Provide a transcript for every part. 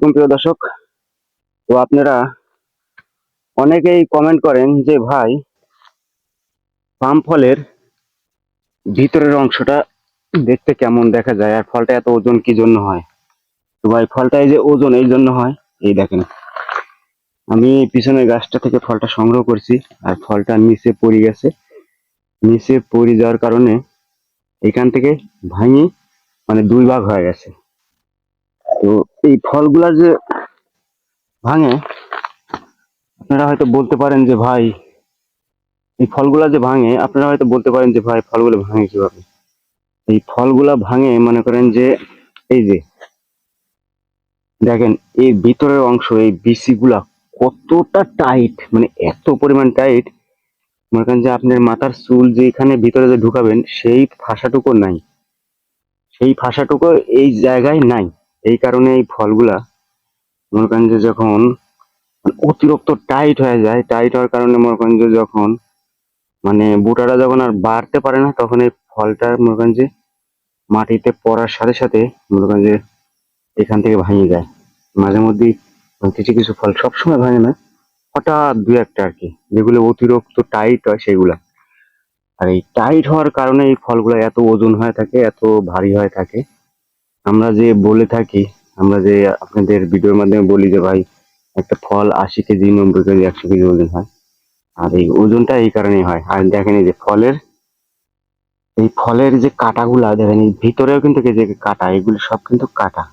আলাইকুম প্রিয় দর্শক। তো আপনারা অনেকেই কমেন্ট করেন যে ভাই, পাম ফলের ভিতরের অংশটা দেখতে কেমন দেখা যায় আর ফলটা এত ওজন কি জন্য হয়। তো ভাই, ফলটা এই যে ওজন এই জন্য হয়, এই দেখেন আমি পিছনের গাছটা থেকে ফলটা সংগ্রহ করছি আর ফলটা নিচে পড়ে গেছে। নিচে পড়ে যাওয়ার কারণে এখান থেকে ভাঙি মানে দুই ভাগ হয়ে গেছে। তো এই ফলগুলা যে ভাঙে, আপনারা হয়তো বলতে পারেন যে ভাই, এই ফলগুলা যে ভাঙে আপনারা হয়তো বলতে পারেন যে ভাই, ফলগুলো ভাঙে কিভাবে। এই ফলগুলা ভাঙে মনে করেন যে এই যে দেখেন, এই ভিতরের অংশ, এই বিসি গুলা কতটা টাইট, মানে এত পরিমাণ টাইট, মনে করেন যে আপনার মাথার চুল যেখানে ভিতরে যে ঢুকাবেন সেই ফাঁসাটুকু নাই, সেই ফাঁসাটুকু এই জায়গায় নাই। এই কারণে এই ফলগুলা মনে করেন যে যখন অতিরিক্ত টাইট হয়ে যায়, টাইট হওয়ার কারণে মনে করেন যে যখন মানে বুটাটা যখন আর বাড়তে পারে না, তখন এই ফলটা মনে করেন যে মাটিতে পড়ার সাথে সাথে মনে করেন যে এখান থেকে ভেঙে যায়। মাঝে মধ্যে কিছু কিছু ফল সবসময় ভাঙে না, হঠাৎ দু একটা আর কি, যেগুলো অতিরিক্ত টাইট হয় সেগুলা। আর এই টাইট হওয়ার কারণে এই ফলগুলো এত ওজন হয়ে থাকে, এত ভারী হয়ে থাকে। আমরা যে বলে থাকি, আমরা যে আপনাদের ভিডিওর মাধ্যমে বলি যে ভাই, একটা ফল 80 কেজি, 90 কেজি, 100 কেজি ওজন হয়। আর এই ওজনটা এই কারণেই হয়। আর দেখেন এই যে ফলের যে কাঁটাগুলা দেখেন, এই ভিতরেও কিন্তু এই যে কাঁটা, এগুলো সব কিন্তু কাঁটা।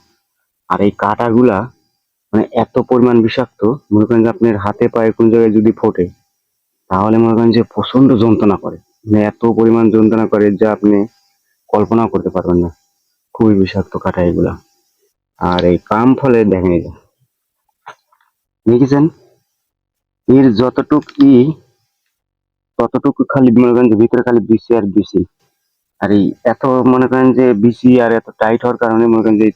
আর এই কাঁটাগুলা মানে এত পরিমাণ বিষাক্ত, মনে করেন যে আপনার হাতে পায়ে কোন জায়গায় যদি ফোটে, তাহলে মনে করেন যে প্রচন্ড যন্ত্রণা করে। মানে এত পরিমাণ যন্ত্রণা করে যা আপনি কল্পনা করতে পারবেন না। খুবই বিষাক্ত কাঁটা এগুলা। আর এই পাম ফলে দেখেন এই যে দেখেছেন, এর ততটুকু খালি মনে করেন যে ভিতরে খালি বিসি আর বিসি। আর এই এত মনে করেন যে বিসি আর এত টাইট হওয়ার কারণে মনে করেন যে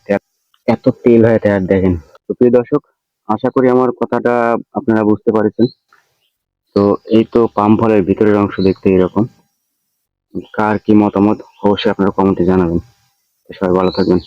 এত তেল হয়ে থাকে। আর দেখেন, তো প্রিয় দর্শক, আশা করি আমার কথাটা আপনারা বুঝতে পারছেন। তো এই তো পাম ফলের ভিতরের অংশ দেখতে এরকম। কার কি মতামত অবশ্যই আপনারা কমেন্টে জানাবেন। সবাই ভালো থাকবেন।